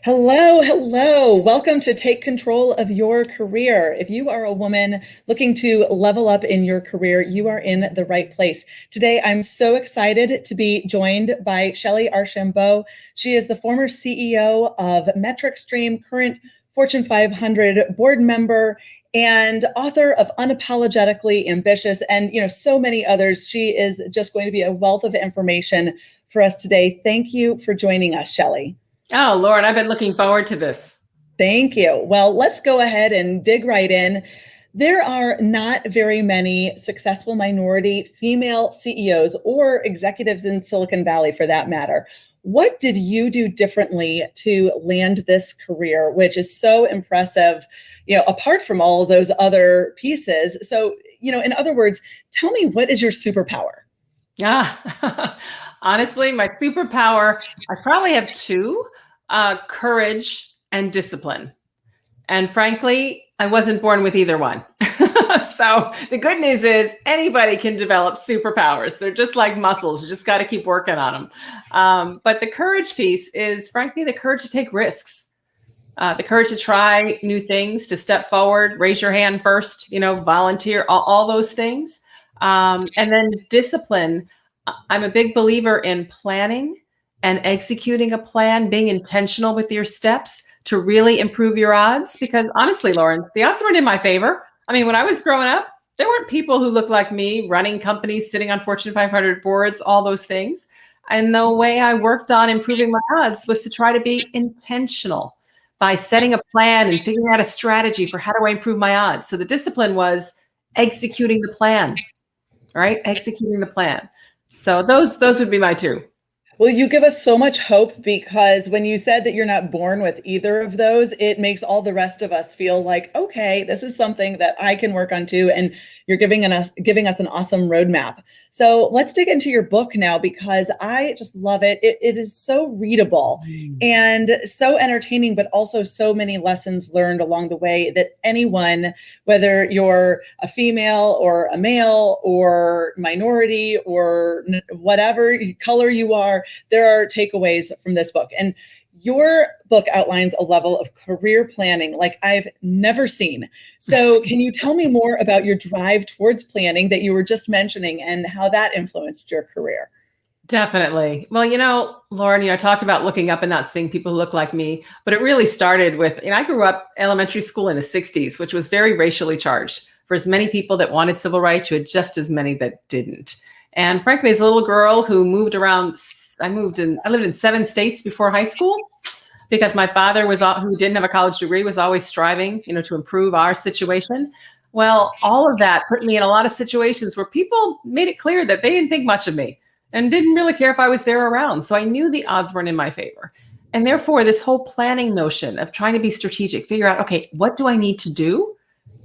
Hello, hello. Welcome to Take Control of Your Career. If you are a woman looking to level up in your career, you are in the right place. Today, I'm so excited to be joined by Shellye Archambeau. She is the former CEO of MetricStream, current Fortune 500 board member, and author of Unapologetically Ambitious, and so many others. She is just going to be a wealth of information for us today. Thank you for joining us, Shellye. Oh, Lauren, I've been looking forward to this. Thank you. Well, let's go ahead and dig right in. There are not very many successful minority female CEOs or executives in Silicon Valley, for that matter. What did you do differently to land this career, which is so impressive, apart from all of those other pieces? So, in other words, tell me, what is your superpower? Honestly, my superpower, I probably have two, courage and discipline. And frankly, I wasn't born with either one. So the good news is anybody can develop superpowers. They're just like muscles. You just got to keep working on them. But the courage piece is, frankly, the courage to take risks, the courage to try new things, to step forward, raise your hand first, volunteer, all those things. And then discipline. I'm a big believer in planning and executing a plan, being intentional with your steps to really improve your odds. Because honestly, Lauren, the odds weren't in my favor. I mean, when I was growing up, there weren't people who looked like me running companies, sitting on Fortune 500 boards, all those things. And the way I worked on improving my odds was to try to be intentional by setting a plan and figuring out a strategy for how do I improve my odds. So the discipline was executing the plan, right? Executing the plan. So those would be my two. Well, you give us so much hope, because when you said that you're not born with either of those, it makes all the rest of us feel like, okay, this is something that I can work on too. And you're giving us an awesome roadmap. So let's dig into your book now, because I just love it. It is so readable and so entertaining, but also so many lessons learned along the way that anyone, whether you're a female or a male or minority or whatever color you are, there are takeaways from this book. And your book outlines a level of career planning like I've never seen. So can you tell me more about your drive towards planning that you were just mentioning and how that influenced your career? Definitely. Well, Lauren, I talked about looking up and not seeing people who look like me, but it really started with, I grew up elementary school in the 60s, which was very racially charged. For as many people that wanted civil rights, you had just as many that didn't. And frankly, as a little girl who moved around, I lived in 7 states before high school, because my father who didn't have a college degree, was always striving, to improve our situation. Well, all of that put me in a lot of situations where people made it clear that they didn't think much of me and didn't really care if I was there around. So I knew the odds weren't in my favor. And therefore, this whole planning notion of trying to be strategic, figure out, okay, what do I need to do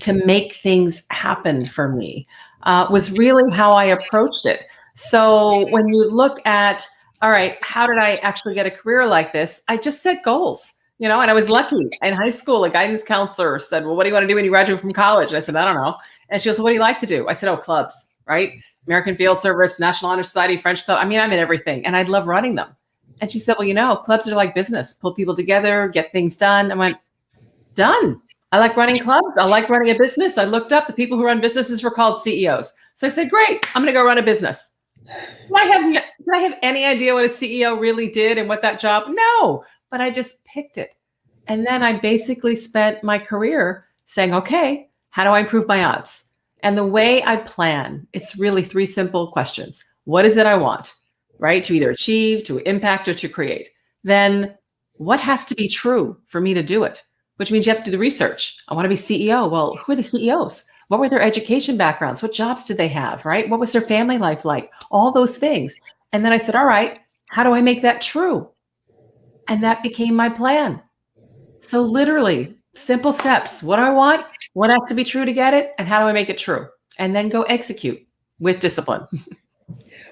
to make things happen for me, was really how I approached it. So when you look at, all right, how did I actually get a career like this? I just set goals, and I was lucky. In high school, a guidance counselor said, well, what do you want to do when you graduate from college? And I said, I don't know. And she goes, well, what do you like to do? I said, oh, clubs, right? American Field Service, National Honor Society, French Club. I'm in everything. And I'd love running them. And she said, well, clubs are like business, pull people together, get things done. I went, done. I like running clubs. I like running a business. I looked up the people who run businesses were called CEOs. So I said, great, I'm going to go run a business. Did I have any idea what a CEO really did and what that job? No, but I just picked it. And then I basically spent my career saying, okay, how do I improve my odds? And the way I plan, it's really 3 simple questions. What is it I want, right? To either achieve, to impact, or to create. Then what has to be true for me to do it? Which means you have to do the research. I want to be CEO. Well, who are the CEOs? What were their education backgrounds? What jobs did they have, right? What was their family life like? All those things. And then I said, all right, how do I make that true? And that became my plan. So literally, simple steps. What do I want? What has to be true to get it? And how do I make it true? And then go execute with discipline.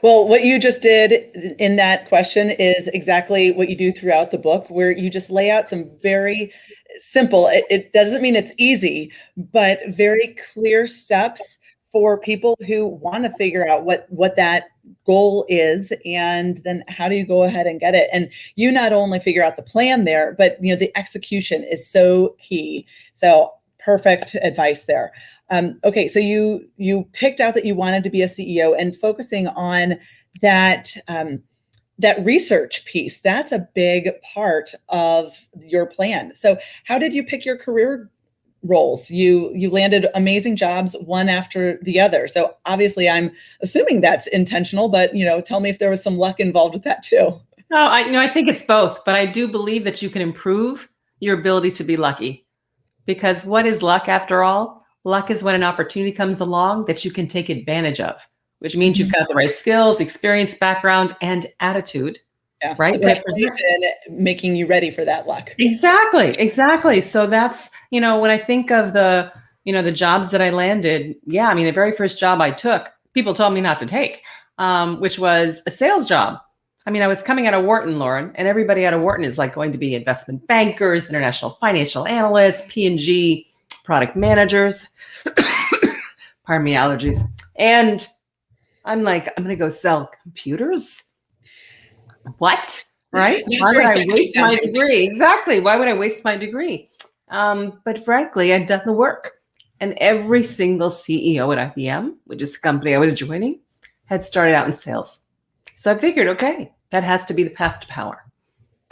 Well, what you just did in that question is exactly what you do throughout the book, where you just lay out some very simple, it doesn't mean it's easy, but very clear steps for people who want to figure out what that goal is, and then how do you go ahead and get it? And you not only figure out the plan there, but the execution is so key. So perfect advice there. Okay, so you picked out that you wanted to be a CEO, and focusing on that that research piece, that's a big part of your plan. So how did you pick your career roles? You landed amazing jobs one after the other. So obviously I'm assuming that's intentional, but tell me if there was some luck involved with that too. No, I think it's both, but I do believe that you can improve your ability to be lucky. Because what is luck after all? Luck is when an opportunity comes along that you can take advantage of, which means you've got the right skills, experience, background, and attitude. Yeah, right? Making you ready for that luck. Exactly. So that's, when I think of the jobs that I landed, the very first job I took, people told me not to take, which was a sales job. I was coming out of Wharton, Lauren, and everybody out of Wharton is like going to be investment bankers, international financial analysts, P&G, product managers. Pardon me, allergies. And I'm like, I'm going to go sell computers. What? Right? Why would I waste my degree? Exactly. Why would I waste my degree? But frankly, I'd done the work. And every single CEO at IBM, which is the company I was joining, had started out in sales. So I figured, okay, that has to be the path to power.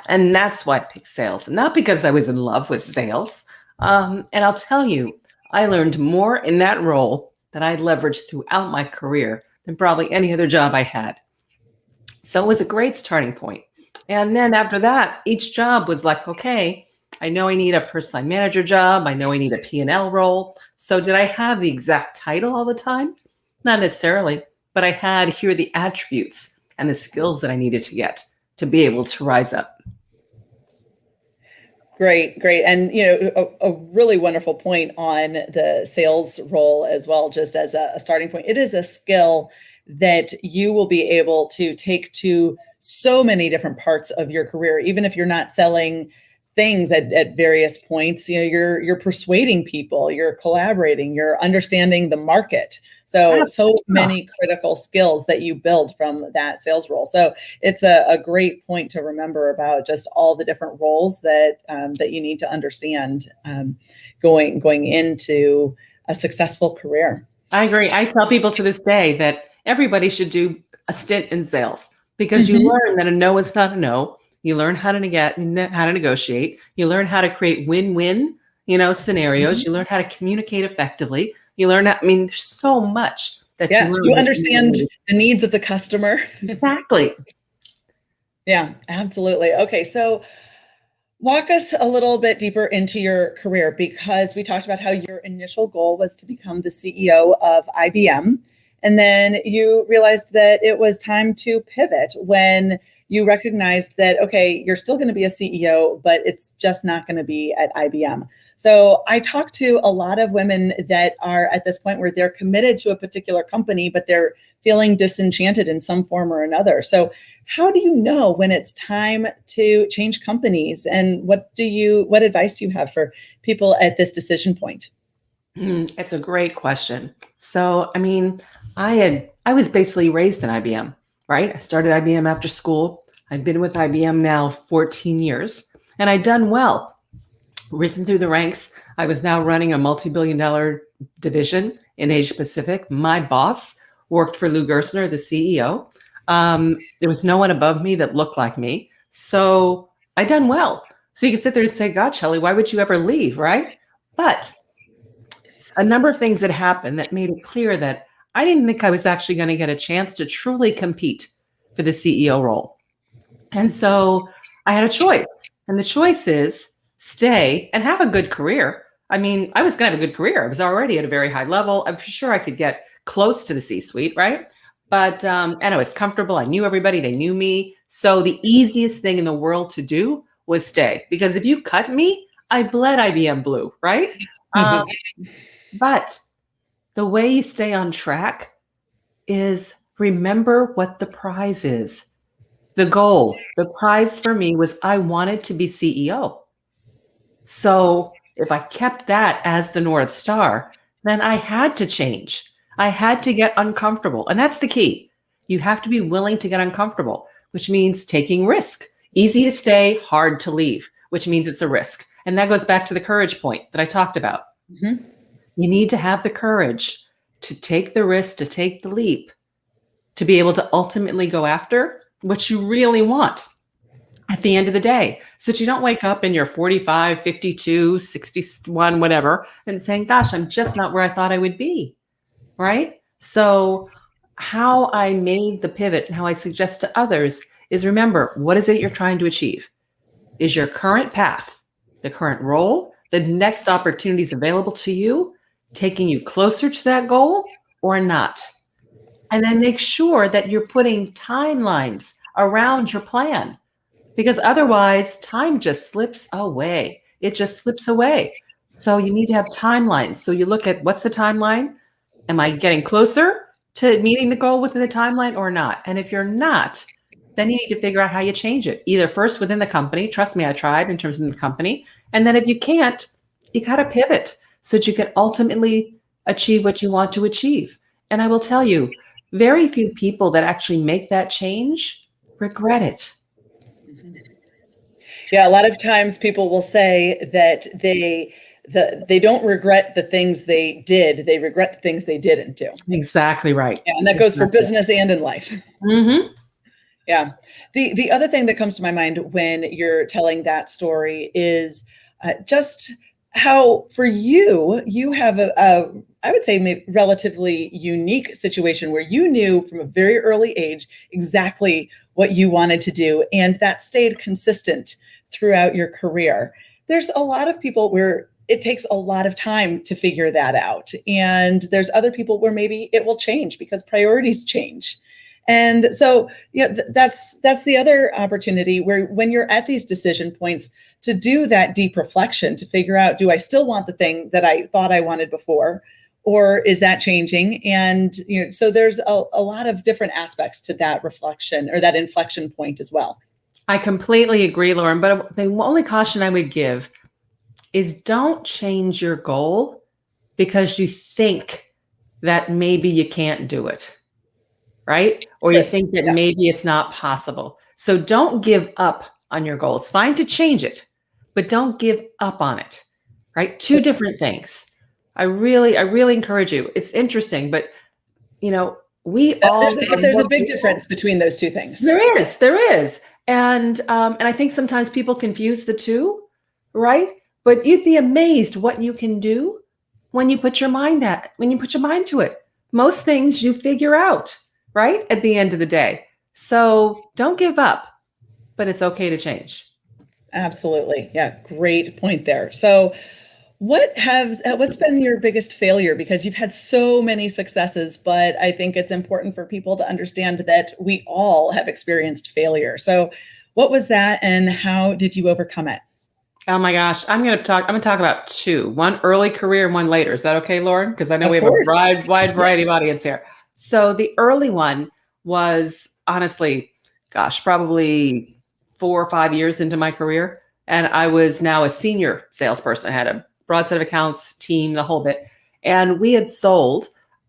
And that's why I picked sales, not because I was in love with sales. And I'll tell you, I learned more in that role that I leveraged throughout my career than probably any other job I had. So it was a great starting point. And then after that, each job was like, okay, I know I need a first-line manager job. I know I need a P&L role. So did I have the exact title all the time? Not necessarily, but I had here the attributes and the skills that I needed to get to be able to rise up. Great. And, a really wonderful point on the sales role as well, just as a starting point. It is a skill that you will be able to take to so many different parts of your career, even if you're not selling things at various points. You're persuading people, you're collaborating, you're understanding the market. So many critical skills that you build from that sales role. So it's a great point to remember about just all the different roles that you need to understand going into a successful career. I agree. I tell people to this day that everybody should do a stint in sales because you learn that a no is not a no. You learn how to negotiate. You learn how to create win-win, scenarios. You learn how to communicate effectively. You learn there's so much that you learn. You understand the needs of the customer. Exactly. Yeah, absolutely. Okay, so walk us a little bit deeper into your career, because we talked about how your initial goal was to become the CEO of IBM. And then you realized that it was time to pivot when you recognized that, okay, you're still going to be a CEO, but it's just not going to be at IBM. So I talk to a lot of women that are at this point where they're committed to a particular company, but they're feeling disenchanted in some form or another. So how do you know when it's time to change companies? And what advice do you have for people at this decision point? It's a great question. So, I was basically raised in IBM, right? I started IBM after school. I've been with IBM now 14 years, and I'd done well, risen through the ranks. I was now running a multi-billion-dollar division in Asia Pacific. My boss worked for Lou Gerstner, the CEO. There was no one above me that looked like me. So I'd done well. So you can sit there and say, God, Shellye, why would you ever leave, right? But a number of things that happened that made it clear that I didn't think I was actually going to get a chance to truly compete for the CEO role. And so I had a choice. And the choice is stay and have a good career. I was going to have a good career. I was already at a very high level. I'm sure I could get close to the C-suite, right? But, and I was comfortable. I knew everybody. They knew me. So the easiest thing in the world to do was stay. Because if you cut me, I bled IBM blue, right? But the way you stay on track is remember what the prize is. The goal, the prize for me was I wanted to be CEO. So if I kept that as the North Star, then I had to change. I had to get uncomfortable. And that's the key. You have to be willing to get uncomfortable, which means taking risk. Easy to stay, hard to leave, which means it's a risk. And that goes back to the courage point that I talked about. Mm-hmm. You need to have the courage to take the risk, to take the leap, to be able to ultimately go after what you really want at the end of the day. So that you don't wake up and you're 45, 52, 61, whatever, and saying, gosh, I'm just not where I thought I would be. Right? So how I made the pivot and how I suggest to others is remember, what is it you're trying to achieve? Is your current path, the current role, the next opportunities available to you, taking you closer to that goal or not? And then make sure that you're putting timelines around your plan, because otherwise time just slips away. It just slips away. So you need to have timelines. So you look at what's the timeline? Am I getting closer to meeting the goal within the timeline or not? And if you're not, then you need to figure out how you change it. Either first within the company. Trust me, I tried in terms of the company. And then if you can't, you got to pivot so that you can ultimately achieve what you want to achieve. And I will tell you, very few people that actually make that change regret it. Yeah, a lot of times people will say that they don't regret the things they did. They regret the things they didn't do. Exactly right. Yeah, and that goes for business and in life. Mm-hmm. Yeah. The other thing that comes to my mind when you're telling that story is just how for you have a I would say maybe relatively unique situation where you knew from a very early age exactly what you wanted to do, and that stayed consistent throughout your career. There's a lot of people where it takes a lot of time to figure that out. And there's other people where maybe it will change because priorities change. And so, that's the other opportunity where when you're at these decision points to do that deep reflection, to figure out, do I still want the thing that I thought I wanted before? Or is that changing? And, so there's a lot of different aspects to that reflection or that inflection point as well. I completely agree, Lauren. But the only caution I would give is don't change your goal because you think that maybe you can't do it, right? Or you think that maybe it's not possible. So don't give up on your goal. It's fine to change it, but don't give up on it, right? Two different things. I really encourage you. It's interesting, but we all there's a big difference between those two things. There is. And I think sometimes people confuse the two, right? But you'd be amazed what you can do when you put your mind to it. Most things you figure out, right? At the end of the day. So don't give up, but it's okay to change. Absolutely. Yeah. Great point there. So what's been your biggest failure? Because you've had so many successes, but I think it's important for people to understand that we all have experienced failure. So what was that and how did you overcome it? Oh my gosh. I'm going to talk about two, one early career and one later. Is that okay, Lauren? Because I know we have a wide variety of audience here. So the early one was honestly, probably 4 or 5 years into my career. And I was now a senior salesperson. I had a broad set of accounts, team, the whole bit. And we had sold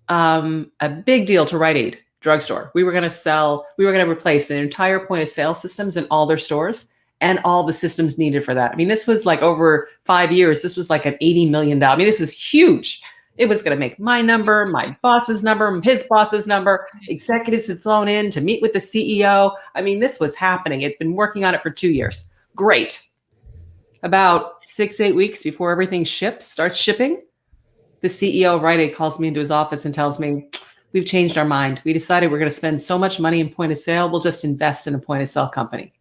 a big deal to Rite Aid drugstore. We were going to replace the entire point of sale systems in all their stores and all the systems needed for that. I mean, this was like over 5 years. This was like an $80 million. I mean, this is huge. It was going to make my number, my boss's number, his boss's number. Executives had flown in to meet with the CEO. I mean, this was happening. It'd been working on it for 2 years. Great. About 6-8 weeks before everything starts shipping, the CEO of Rite Aid calls me into his office and tells me, we've changed our mind. We decided we're going to spend so much money in point of sale. We'll just invest in a point of sale company.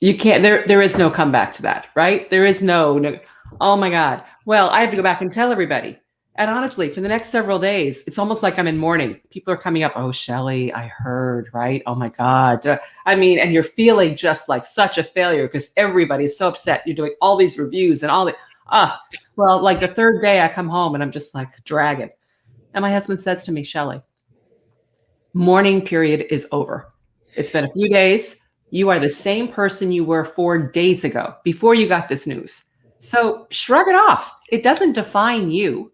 You can't, there is no comeback to that, right? There is no, oh my God. Well, I have to go back and tell everybody. And honestly, for the next several days, it's almost like I'm in mourning. People are coming up. Oh, Shellye, I heard, right? Oh my God. I mean, and you're feeling just like such a failure because everybody's so upset. You're doing all these reviews and all the, well, like the third day I come home and I'm just like dragging. And my husband says to me, Shellye, mourning period is over. It's been a few days. You are the same person you were 4 days ago before you got this news. So shrug it off. It doesn't define you.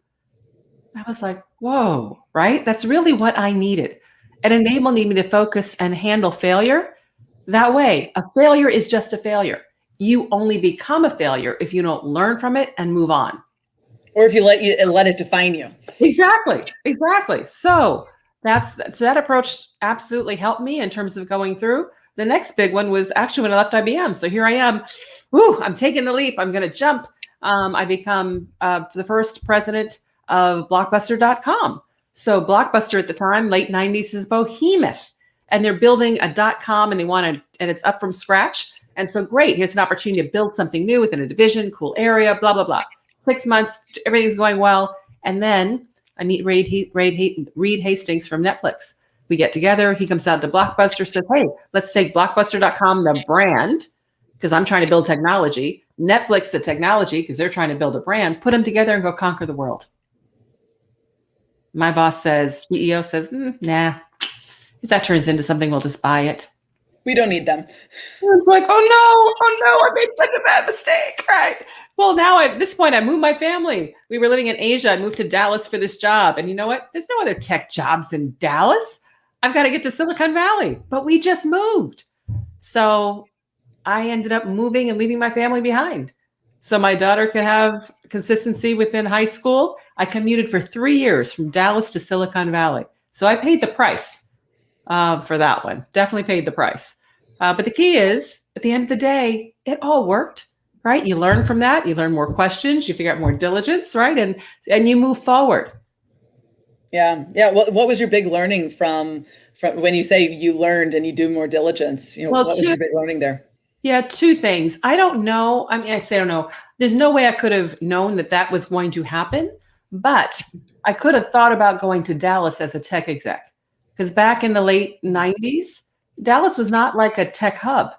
I was like, whoa, right? That's really what I needed. It enabled me to focus and handle failure. That way, a failure is just a failure. You only become a failure if you don't learn from it and move on. Or if you let it define you. Exactly. Exactly. So that approach absolutely helped me in terms of going through. The next big one was actually when I left IBM. So here I am. Woo, I'm taking the leap. I'm going to jump. I become the first president of Blockbuster.com. So Blockbuster at the time, late 90s, is behemoth. And they're building a .com and and it's up from scratch. And so great, here's an opportunity to build something new within a division, cool area, blah, blah, blah. 6 months, everything's going well. And then I meet Reed Hastings from Netflix. We get together. He comes out to Blockbuster, says, hey, let's take Blockbuster.com, the brand, because I'm trying to build technology. Netflix, the technology, because they're trying to build a brand. Put them together and go conquer the world. My boss says, CEO says, nah, if that turns into something, we'll just buy it. We don't need them. It's like, oh no, I made such a bad mistake, right? Well, now at this point, I moved my family. We were living in Asia. I moved to Dallas for this job. And you know what? There's no other tech jobs in Dallas. I've got to get to Silicon Valley, but we just moved. So I ended up moving and leaving my family behind. So my daughter could have consistency within high school. I commuted for 3 years from Dallas to Silicon Valley. So I paid the price for that one. Definitely paid the price. But the key is, at the end of the day, it all worked, right? You learn from that. You learn more questions. You figure out more diligence, right? And you move forward. Yeah. What was your big learning from when you say you learned and you do more diligence? What was your big learning there? Yeah, 2 things. I don't know. I mean, I say I don't know. There's no way I could have known that was going to happen, but I could have thought about going to Dallas as a tech exec, because back in the late 90s, Dallas was not like a tech hub.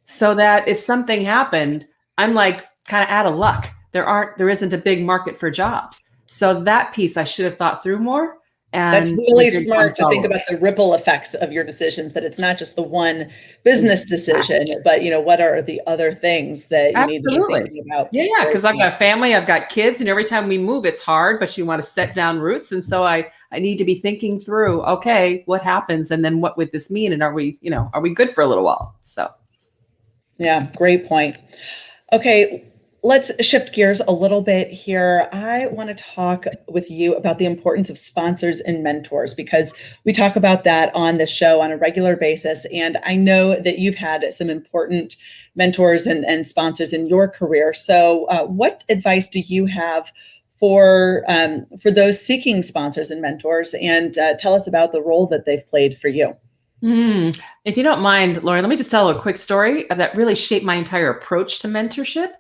So that if something happened, I'm like kind of out of luck. There isn't a big market for jobs. So that piece I should have thought through more. And that's really smart to think about the ripple effects of your decisions, that it's not just the one business decision, but what are the other things that you need to be thinking about? Yeah, because I've got a family, I've got kids, and every time we move, it's hard, but you want to set down roots. And so I need to be thinking through, okay, what happens? And then what would this mean? And are we good for a little while? So. Yeah, great point. Okay. Let's shift gears a little bit here. I want to talk with you about the importance of sponsors and mentors, because we talk about that on the show on a regular basis. And I know that you've had some important mentors and sponsors in your career. So what advice do you have for those seeking sponsors and mentors? And tell us about the role that they've played for you. If you don't mind, Lauren, let me just tell a quick story that really shaped my entire approach to mentorship.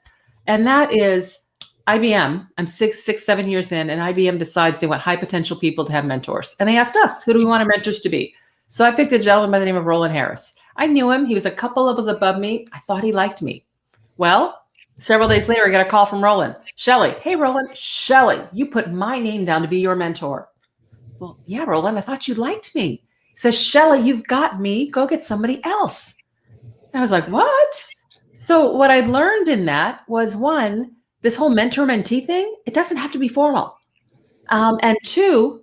And that is IBM. I'm 7 years in, and IBM decides they want high potential people to have mentors. And they asked us, who do we want our mentors to be? So I picked a gentleman by the name of Roland Harris. I knew him. He was a couple levels above me. I thought he liked me. Well, several days later, I got a call from Roland. Shellye, hey, Roland, Shellye, you put my name down to be your mentor. Well, yeah, Roland, I thought you liked me. He says, Shellye, you've got me. Go get somebody else. And I was like, what? So what I learned in that was, 1, this whole mentor-mentee thing, it doesn't have to be formal. And 2,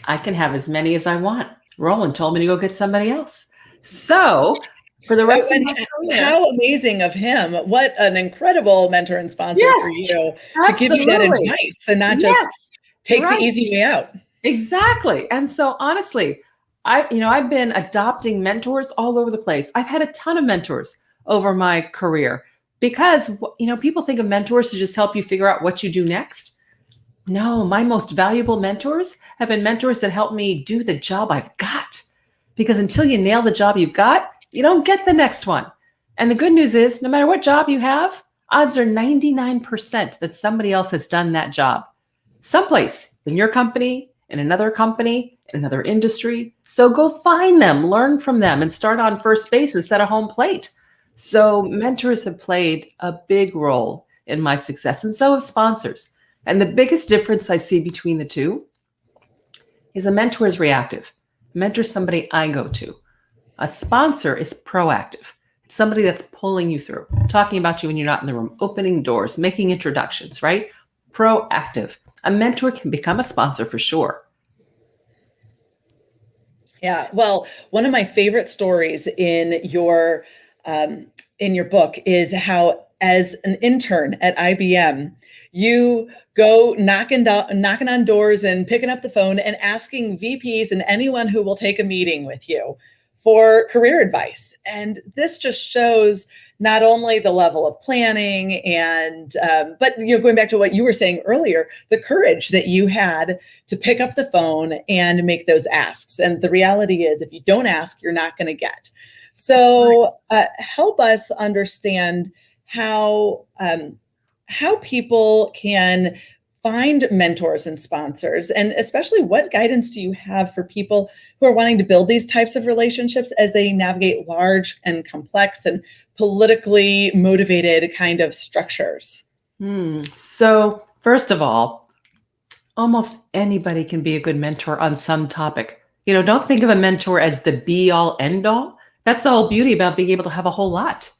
I can have as many as I want. Roland told me to go get somebody else. So for the rest of my career. How amazing of him. What an incredible mentor and sponsor for you to give you that advice and not just take the easy way out. Exactly. And so honestly, I've been adopting mentors all over the place. I've had a ton of mentors over my career, because, people think of mentors to just help you figure out what you do next. No, my most valuable mentors have been mentors that help me do the job I've got, because until you nail the job you've got, you don't get the next one. And the good news is, no matter what job you have, odds are 99% that somebody else has done that job someplace in your company, in another company, in another industry. So go find them, learn from them, and start on first base instead of home plate. So mentors have played a big role in my success, and so have sponsors. And the biggest difference I see between the two is a mentor is reactive. A mentor is somebody I go to. A sponsor is proactive. It's somebody that's pulling you through, talking about you when you're not in the room, opening doors, making introductions, right? proactive. A mentor can become a sponsor for sure. Yeah, well, one of my favorite stories in your book is how, as an intern at IBM, you go knocking on doors and picking up the phone and asking VPs and anyone who will take a meeting with you for career advice. And this just shows not only the level of planning but going back to what you were saying earlier, the courage that you had to pick up the phone and make those asks. And the reality is, if you don't ask, you're not going to get. So help us understand how people can find mentors and sponsors, and especially what guidance do you have for people who are wanting to build these types of relationships as they navigate large and complex and politically motivated kind of structures? So first of all, almost anybody can be a good mentor on some topic. Don't think of a mentor as the be all end all. That's the whole beauty about being able to have a whole lot.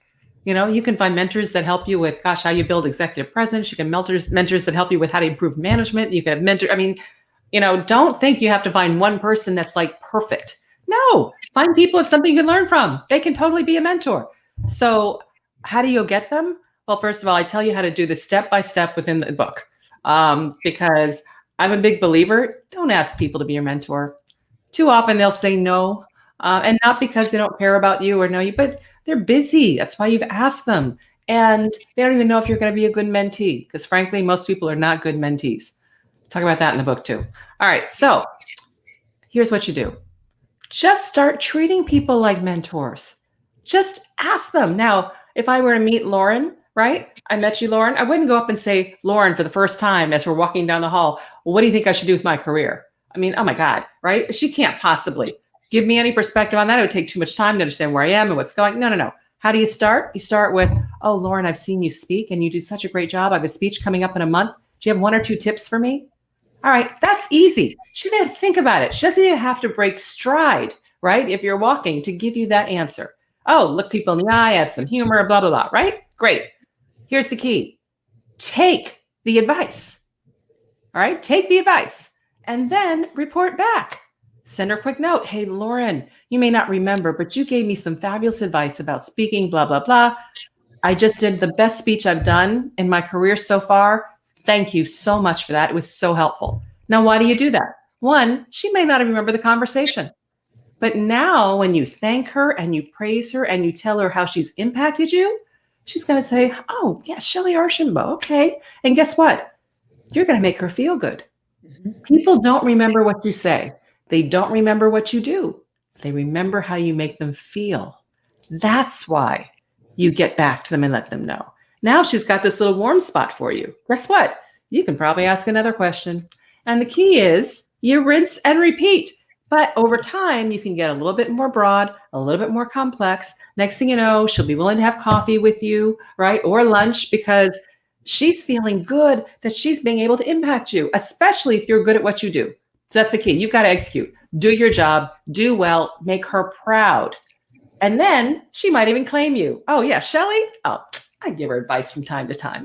You can find mentors that help you with, how you build executive presence. You can mentors that help you with how to improve management. You can have don't think you have to find one person that's like perfect. No, find people of something you can learn from. They can totally be a mentor. So how do you get them? Well, first of all, I tell you how to do this step by step within the book, because I'm a big believer. Don't ask people to be your mentor. Too often they'll say no, and not because they don't care about you or know you, but they're busy. That's why you've asked them. And they don't even know if you're going to be a good mentee, because frankly, most people are not good mentees. Talk about that in the book too. All right. So here's what you do. Just start treating people like mentors. Just ask them. Now, if I were to meet Lauren, right? I met you, Lauren. I wouldn't go up and say, Lauren, for the first time, as we're walking down the hall, well, what do you think I should do with my career? I mean, oh my God, right? She can't possibly give me any perspective on that. It would take too much time to understand where I am and what's going. No. How do you start? You start with, oh, Lauren, I've seen you speak and you do such a great job. I have a speech coming up in a month. Do you have 1 or 2 tips for me? All right, that's easy. She didn't think about it. She doesn't even have to break stride, right? If you're walking, to give you that answer. Oh, look people in the eye, add some humor, blah, blah, blah, right? Great. Here's the key. Take the advice. All right, take the advice and then report back. Send her a quick note. Hey, Lauren, you may not remember, but you gave me some fabulous advice about speaking, blah, blah, blah. I just did the best speech I've done in my career so far. Thank you so much for that. It was so helpful. Now, why do you do that? One, she may not even remember the conversation. But now when you thank her and you praise her and you tell her how she's impacted you, she's going to say, oh, yeah, Shellye Archambeau. Okay. And guess what? You're going to make her feel good. People don't remember what you say. They don't remember what you do. They remember how you make them feel. That's why you get back to them and let them know. Now she's got this little warm spot for you. Guess what? You can probably ask another question. And the key is you rinse and repeat. But over time, you can get a little bit more broad, a little bit more complex. Next thing you know, she'll be willing to have coffee with you, right? Or lunch, because she's feeling good that she's being able to impact you, especially if you're good at what you do. So that's the key. You've got to execute, do your job, do well, make her proud. And then she might even claim you. Oh yeah, Shellye? Oh, I give her advice from time to time,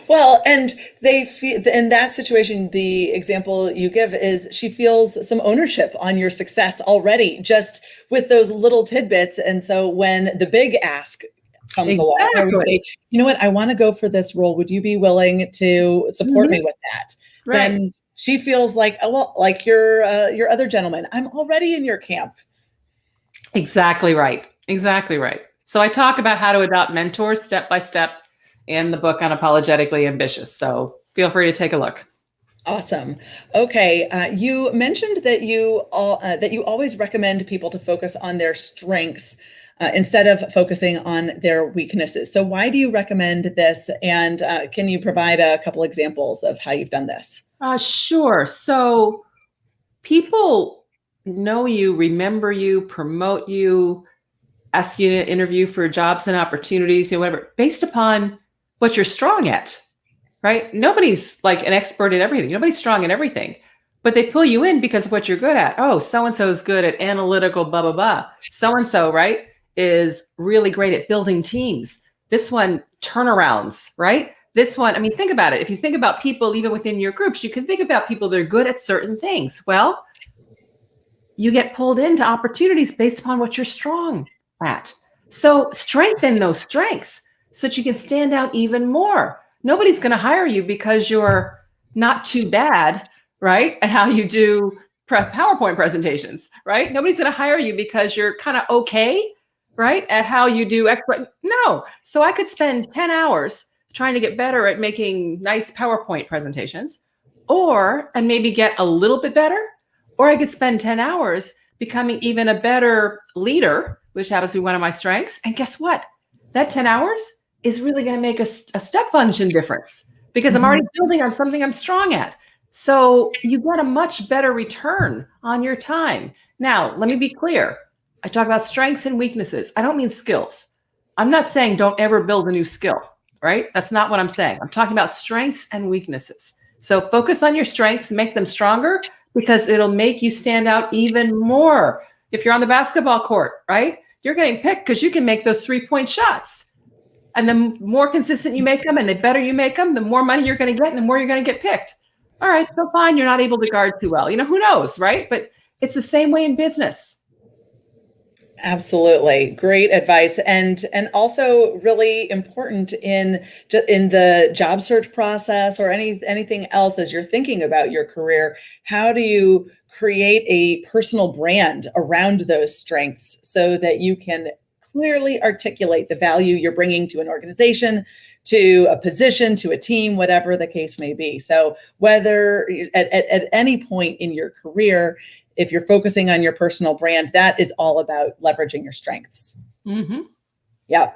Well, and they feel in that situation, the example you give is she feels some ownership on your success already, just with those little tidbits. And so when the big ask comes along, I would say, you know what, I want to go for this role. Would you be willing to support me with that? Right. Then she feels like, oh, well, like your other gentleman, I'm already in your camp. Exactly right. Exactly right. So I talk about how to adopt mentors step by step in the book Unapologetically Ambitious. So feel free to take a look. Awesome. Okay. You mentioned that you always recommend people to focus on their strengths instead of focusing on their weaknesses. So why do you recommend this? And can you provide a couple examples of how you've done this? Sure. So people know you, remember you, promote you, ask you to interview for jobs and opportunities, whatever, based upon what you're strong at, right? Nobody's like an expert at everything. Nobody's strong at everything, but they pull you in because of what you're good at. Oh, so-and-so is good at analytical, blah, blah, blah. So-and-so, right, is really great at building teams. This one, turnarounds, right? This one, I mean, think about it. If you think about people, even within your groups, you can think about people that are good at certain things. Well, you get pulled into opportunities based upon what you're strong at. So strengthen those strengths so that you can stand out even more. Nobody's going to hire you because you're not too bad, right? At how you do PowerPoint presentations, right? Nobody's going to hire you because you're kind of okay, right? At how you do expert. No. So I could spend 10 hours trying to get better at making nice PowerPoint presentations, and maybe get a little bit better, or I could spend 10 hours becoming even a better leader, which happens to be one of my strengths. And guess what? That 10 hours is really going to make a step function difference because I'm already building on something I'm strong at. So you get a much better return on your time. Now, let me be clear. I talk about strengths and weaknesses. I don't mean skills. I'm not saying don't ever build a new skill, right? That's not what I'm saying. I'm talking about strengths and weaknesses. So focus on your strengths, make them stronger, because it'll make you stand out even more. If you're on the basketball court, right? You're getting picked because you can make those 3-point shots. And the more consistent you make them and the better you make them, the more money you're going to get and the more you're going to get picked. All right, so fine, you're not able to guard too well. Who knows, right? But it's the same way in business. Absolutely. Great advice. And also really important in the job search process or anything else as you're thinking about your career. How do you create a personal brand around those strengths so that you can clearly articulate the value you're bringing to an organization, to a position, to a team, whatever the case may be. So whether at any point in your career, if you're focusing on your personal brand, that is all about leveraging your strengths. Mm-hmm. Yeah.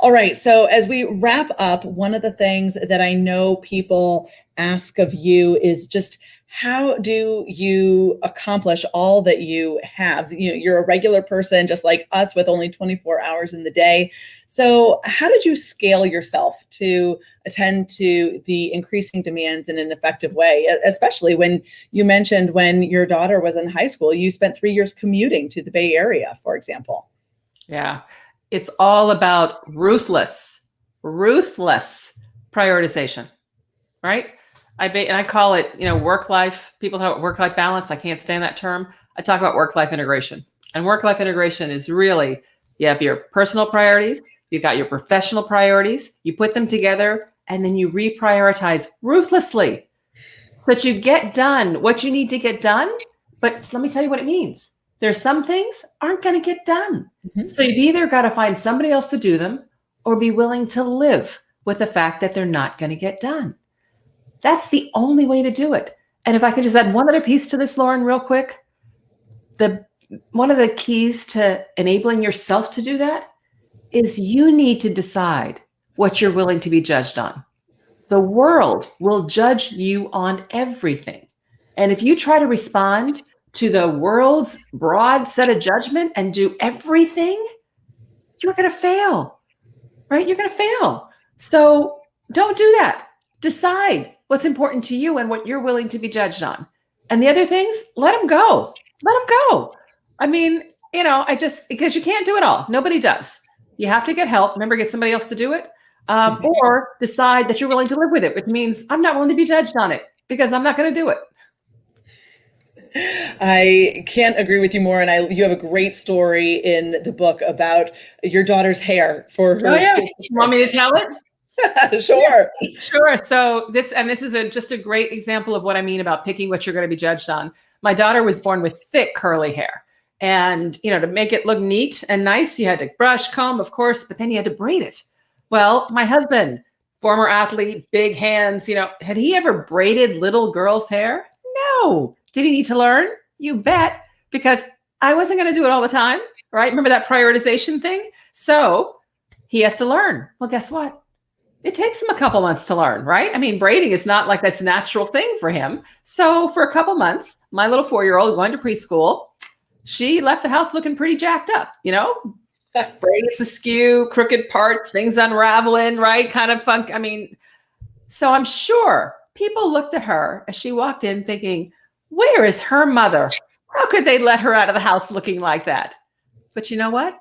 All right. So as we wrap up, one of the things that I know people ask of you is just how do you accomplish all that you have? You're a regular person just like us with only 24 hours in the day. So how did you scale yourself to attend to the increasing demands in an effective way? Especially when you mentioned when your daughter was in high school, you spent 3 years commuting to the Bay Area, for example. Yeah. It's all about ruthless prioritization, right? I call it, work-life. People talk about work-life balance. I can't stand that term. I talk about work-life integration. And work-life integration is really, you have your personal priorities, you've got your professional priorities, you put them together, and then you reprioritize ruthlessly so that you get done what you need to get done. But let me tell you what it means. There's some things aren't going to get done. Mm-hmm. So you've either got to find somebody else to do them or be willing to live with the fact that they're not going to get done. That's the only way to do it. And if I could just add one other piece to this, Lauren, real quick, one of the keys to enabling yourself to do that is you need to decide what you're willing to be judged on. The world will judge you on everything. And if you try to respond to the world's broad set of judgment and do everything, you're going to fail, right? You're going to fail. So don't do that. Decide what's important to you and what you're willing to be judged on. And the other things, let them go. Let them go. I mean, because you can't do it all. Nobody does. You have to get help. Remember, get somebody else to do it. Or decide that you're willing to live with it, which means I'm not willing to be judged on it because I'm not going to do it. I can't agree with you more. And you have a great story in the book about your daughter's hair for her. Oh, yeah. You want me to tell it? Sure. Sure. So this is just a great example of what I mean about picking what you're going to be judged on. My daughter was born with thick curly hair, and to make it look neat and nice, you had to brush, comb, of course, but then you had to braid it. Well, my husband, former athlete, big hands, had he ever braided little girls' hair? No. Did he need to learn? You bet, because I wasn't going to do it all the time, right? Remember that prioritization thing? So he has to learn. Well, guess what? It takes him a couple months to learn, right? I mean, braiding is not like this natural thing for him. So for a couple months, my little 4-year-old going to preschool, she left the house looking pretty jacked up, braids askew, crooked parts, things unraveling, right? Kind of funk. I mean, so I'm sure people looked at her as she walked in thinking, where is her mother? How could they let her out of the house looking like that? But you know what?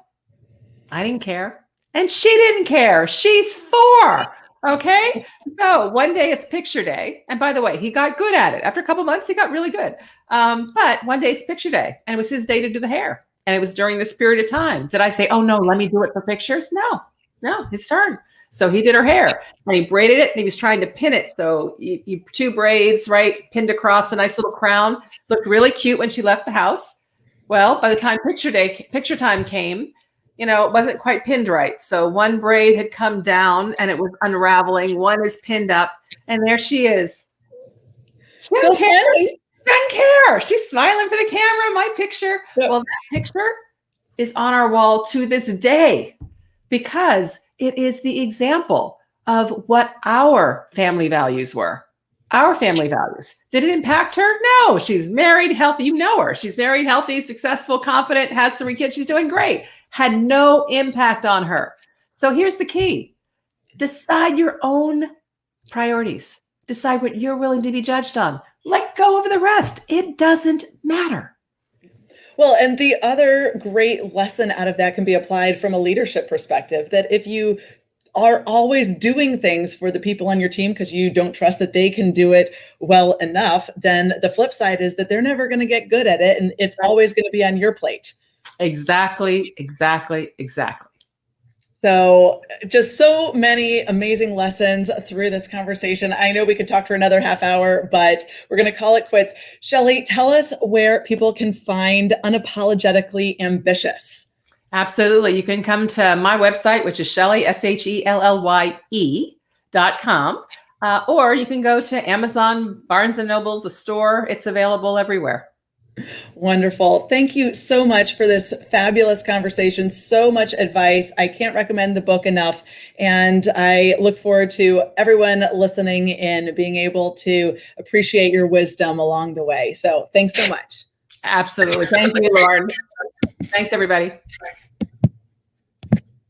I didn't care. And she didn't care. She's 4. Okay. So one day it's picture day. And by the way, he got good at it. After a couple months, he got really good. But one day it's picture day and it was his day to do the hair. And it was during this period of time. Did I say, oh no, let me do it for pictures? No, his turn. So he did her hair and he braided it and he was trying to pin it. So you two braids, right? Pinned across a nice little crown. Looked really cute when she left the house. Well, by the time picture time came, it wasn't quite pinned right. So one braid had come down and it was unraveling. One is pinned up and there she is. She doesn't care. She doesn't care. She's smiling for the camera, my picture. Yep. Well, that picture is on our wall to this day because it is the example of what our family values were. Our family values. Did it impact her? No. She's married, healthy. You know her. She's married, healthy, successful, confident, has 3 kids. She's doing great. Had no impact on her. So here's the key. Decide your own priorities. Decide what you're willing to be judged on. Let go of the rest. It doesn't matter. Well, and the other great lesson out of that can be applied from a leadership perspective, that if you are always doing things for the people on your team because you don't trust that they can do it well enough, then the flip side is that they're never going to get good at it. And it's always going to be on your plate. Exactly. So just so many amazing lessons through this conversation. I know we could talk for another half hour, but we're going to call it quits. Shellye, tell us where people can find Unapologetically Ambitious. Absolutely. You can come to my website, which is Shellye, SHELLYE.com. Or you can go to Amazon, Barnes & Noble's, the store. It's available everywhere. Wonderful. Thank you so much for this fabulous conversation. So much advice. I can't recommend the book enough. And I look forward to everyone listening in being able to appreciate your wisdom along the way. So thanks so much. Absolutely. Thank you, Lauren. Thanks, everybody.